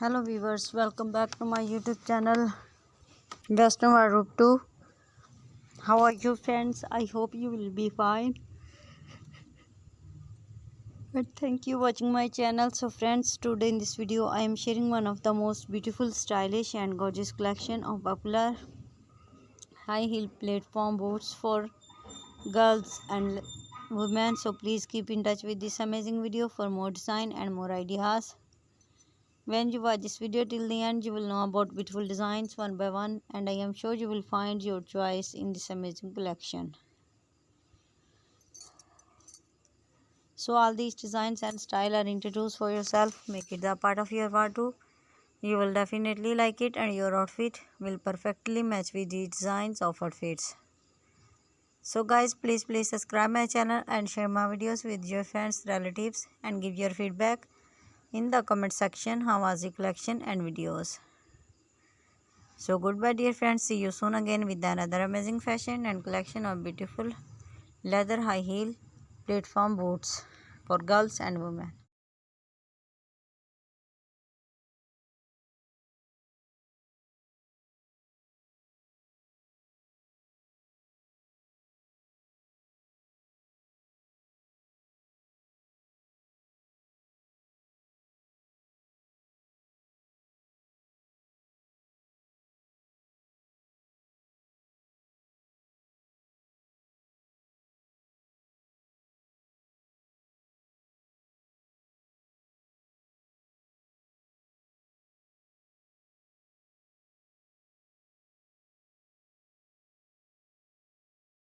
Hello viewers, welcome back to my YouTube channel Western Wardrobe 2. How are you friends? I hope you will be fine. But thank you for watching my channel. So friends, today in this video I am sharing one of the most beautiful, stylish and gorgeous collection of popular high heel platform boots for girls and women. So please keep in touch with this amazing video for more design and more ideas. When you watch this video till the end, you will know about beautiful designs one by one, and I am sure you will find your choice in this amazing collection. So all these designs and style are introduced for yourself. Make it a part of your wardrobe. You will definitely like it and your outfit will perfectly match with these designs of outfits. So guys, please subscribe my channel and share my videos with your friends, relatives, and give your feedback in the comment section. How was the collection and videos? So goodbye dear friends, see you soon again with another amazing fashion and collection of beautiful leather high heel platform boots for girls and women.